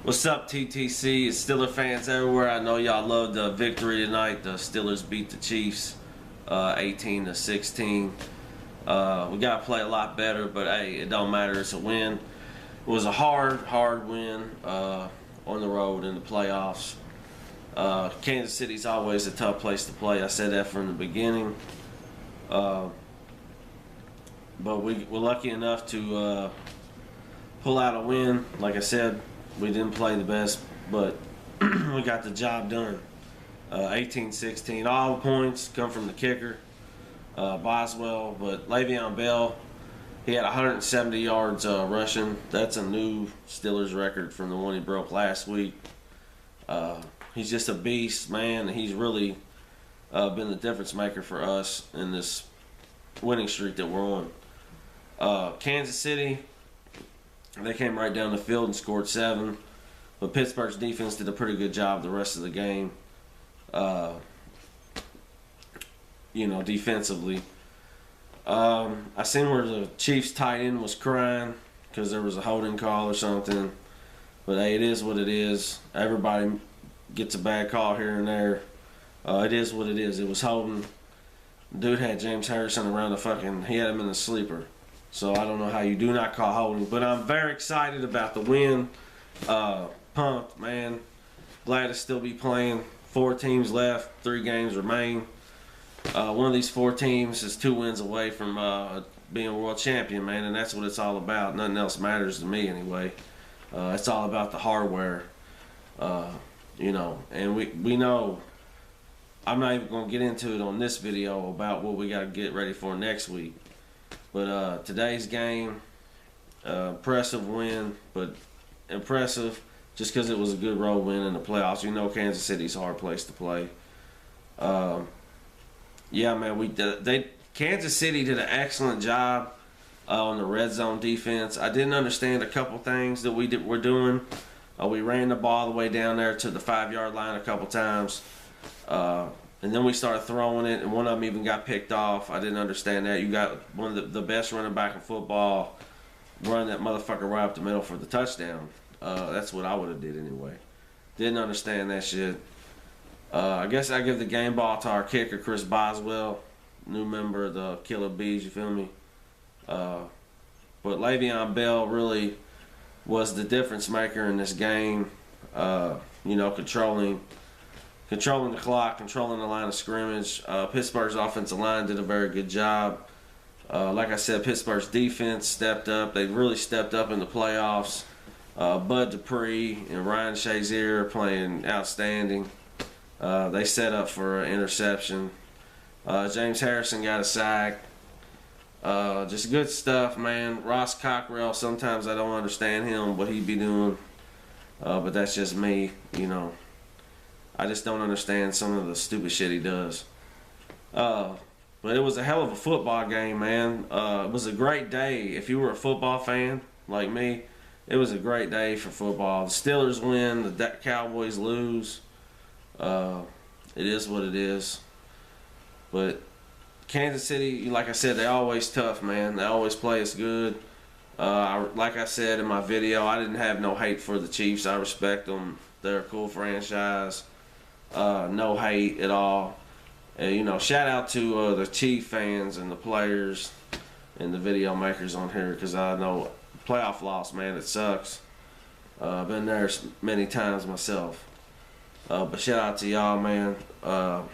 What's up, TTC? It's Steeler fans everywhere. I know y'all loved the victory tonight. The Steelers beat the Chiefs 18-16. We got to play a lot better, but hey, it don't matter. It's a win. It was a hard win on the road in the playoffs. Kansas City's always a tough place to play. I said that from the beginning. But we're lucky enough to pull out a win. Like I said, we didn't play the best, but we got the job done. 18-16. All the points come from the kicker, Boswell. But Le'Veon Bell, he had 170 yards rushing. That's a new Steelers record from the one he broke last week. He's just a beast, man. He's really been the difference maker for us in this winning streak that we're on. Kansas City, they came right down the field and scored 7. But Pittsburgh's defense did a pretty good job the rest of the game. Defensively. I seen where the Chiefs tight end was crying because there was a holding call or something. But hey, it is what it is. Everybody gets a bad call here and there. It is what it is. It was holding. Dude had James Harrison around he had him in the sleeper. So I don't know how you do not call holding. But I'm very excited about the win. Pumped, man. Glad to still be playing. 4 teams left. 3 games remain. One of these 4 teams is 2 wins away from being a world champion, man. And that's what it's all about. Nothing else matters to me anyway. It's all about the hardware. And we know. I'm not even going to get into it on this video about what we got to get ready for next week. But today's game, impressive win, but impressive just because it was a good road win in the playoffs. You know Kansas City's a hard place to play. Yeah, man, Kansas City did an excellent job on the red zone defense. I didn't understand a couple things that we're doing. We ran the ball all the way down there to the 5-yard line a couple times. And then we started throwing it, and one of them even got picked off. I didn't understand that. You got one of the best running back in football, run that motherfucker right up the middle for the touchdown. That's what I would have did anyway. Didn't understand that shit. I guess I give the game ball to our kicker, Chris Boswell, new member of the Killer Bees, you feel me? But Le'Veon Bell really was the difference maker in this game, controlling the clock, controlling the line of scrimmage. Pittsburgh's offensive line did a very good job. Like I said, Pittsburgh's defense stepped up. They really stepped up in the playoffs. Bud Dupree and Ryan Shazier playing outstanding. They set up for an interception. James Harrison got a sack. Just good stuff, man. Ross Cockrell, sometimes I don't understand him, what he be doing. But that's just me, I just don't understand some of the stupid shit he does. But it was a hell of a football game, man. It was a great day. If you were a football fan like me, it was a great day for football. The Steelers win, the Cowboys lose. It is what it is. But Kansas City, like I said, they always tough, man. They always play us good. Like I said in my video, I didn't have no hate for the Chiefs. I respect them. They're a cool franchise. No hate at all. And, shout out to the Chief fans and the players and the video makers on here, because I know playoff loss, man, it sucks. I've been there many times myself. But shout out to y'all, man. Y'all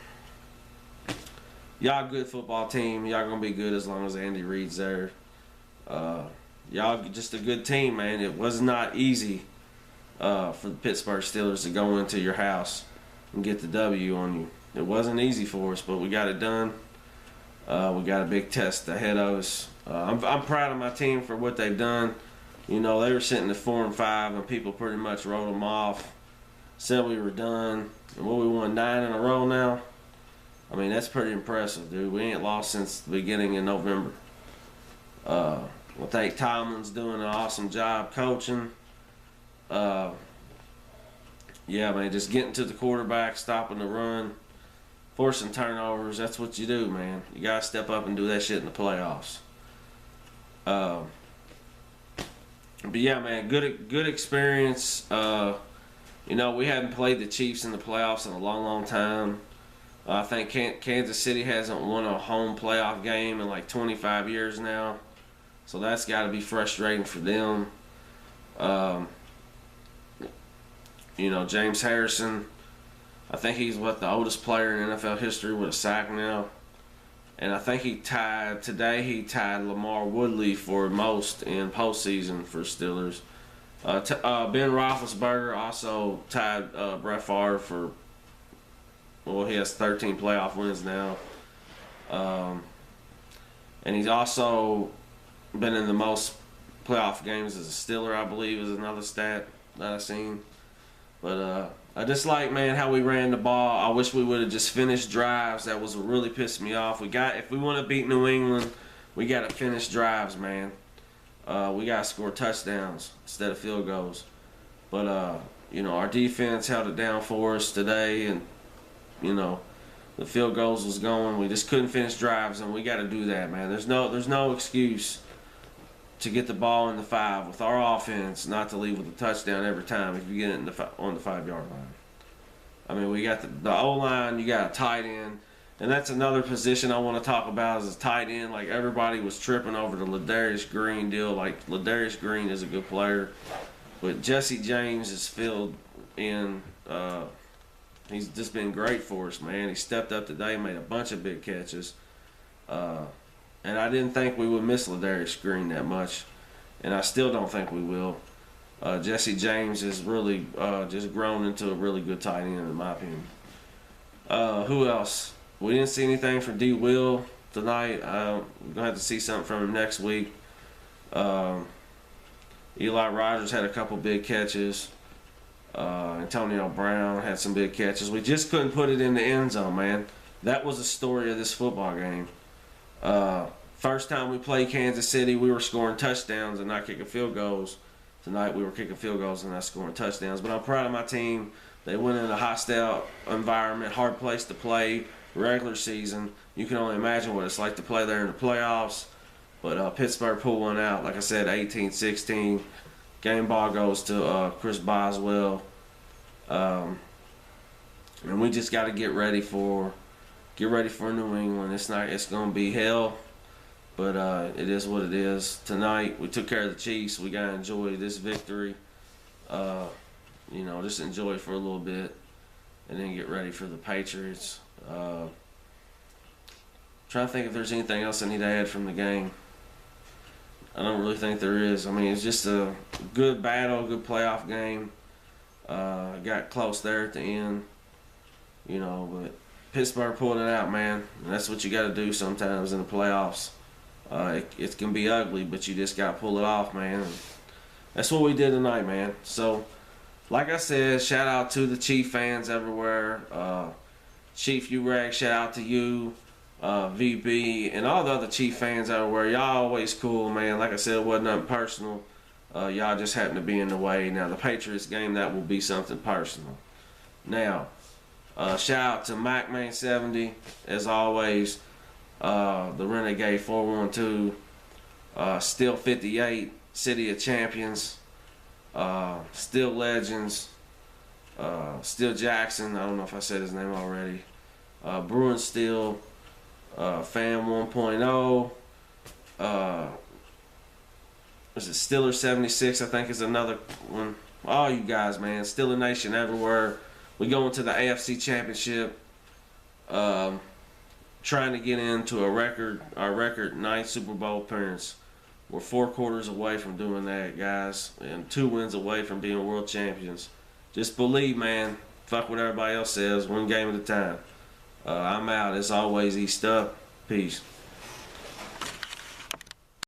a good football team. Y'all gonna be good as long as Andy Reid's there. Y'all just a good team, man. It was not easy for the Pittsburgh Steelers to go into your house and get the W on you. It wasn't easy for us, but we got it done. We got a big test ahead of us. I'm proud of my team for what they've done. They were sitting at 4-5, and people pretty much wrote them off, said we were done. And we won 9 in a row now. I mean, that's pretty impressive, dude. We ain't lost since the beginning of November. I think Tomlin's doing an awesome job coaching. Yeah, man, just getting to the quarterback, stopping the run, forcing turnovers. That's what you do, man. You got to step up and do that shit in the playoffs. But yeah, man, good experience. We haven't played the Chiefs in the playoffs in a long, long time. I think Kansas City hasn't won a home playoff game in like 25 years now. So that's got to be frustrating for them. Um, James Harrison, I think he's the oldest player in NFL history with a sack now. And I think he tied Lamar Woodley for most in postseason for Steelers. Ben Roethlisberger also tied Brett Favre for, he has 13 playoff wins now. And he's also been in the most playoff games as a Steeler, I believe, is another stat that I've seen. But I just like, man, how we ran the ball. I wish we would have just finished drives. That was what really pissed me off. If we want to beat New England, we got to finish drives, man. We got to score touchdowns instead of field goals. But our defense held it down for us today, and the field goals was going. We just couldn't finish drives, and we got to do that, man. There's no excuse to get the ball in the 5 with our offense, not to leave with a touchdown every time if you get it on the 5-yard line. I mean, we got the O-line, you got a tight end, and that's another position I want to talk about is a tight end. Like, everybody was tripping over the Ladarius Green deal. Like, Ladarius Green is a good player, but Jesse James is filled in. He's just been great for us, man. He stepped up today, made a bunch of big catches. And I didn't think we would miss Ladarius Green that much, and I still don't think we will. Jesse James has really just grown into a really good tight end, in my opinion. Who else? We didn't see anything from D. Will tonight. We're going to have to see something from him next week. Eli Rogers had a couple big catches. Antonio Brown had some big catches. We just couldn't put it in the end zone, man. That was the story of this football game. First time we played Kansas City, we were scoring touchdowns and not kicking field goals. Tonight we were kicking field goals and not scoring touchdowns. But I'm proud of my team. They went in a hostile environment, hard place to play, regular season. You can only imagine what it's like to play there in the playoffs. But Pittsburgh pulled one out, like I said, 18-16. Game ball goes to Chris Boswell. And we just got to get ready for New England. It's going to be hell, but it is what it is. Tonight we took care of the Chiefs. We got to enjoy this victory. Just enjoy it for a little bit, and then get ready for the Patriots. Trying to think if there's anything else I need to add from the game. I don't really think there is. I mean, it's just a good battle, good playoff game. Got close there at the end, but Pittsburgh pulled it out, man. And that's what you got to do sometimes in the playoffs. It can be ugly, but you just got to pull it off, man. And that's what we did tonight, man. So, like I said, shout out to the Chief fans everywhere. Chief U-Rag, shout out to you, VB, and all the other Chief fans everywhere. Y'all always cool, man. Like I said, it wasn't nothing personal. Y'all just happened to be in the way. Now, the Patriots game, that will be something personal. Now, shout out to MacMan70, as always. The Renegade 412, Still 58, City of Champions, Still Legends, Still Jackson. I don't know if I said his name already. Bruin Steel, Fam 1.0. Was it Steeler 76? I think is another one. All you guys, man. Steeler Nation everywhere. We go into the AFC Championship. Trying to get into our record 9th Super Bowl appearance. We're 4 quarters away from doing that, guys, and 2 wins away from being world champions. Just believe, man. Fuck what everybody else says. One game at a time. I'm out. As always, East up. Peace.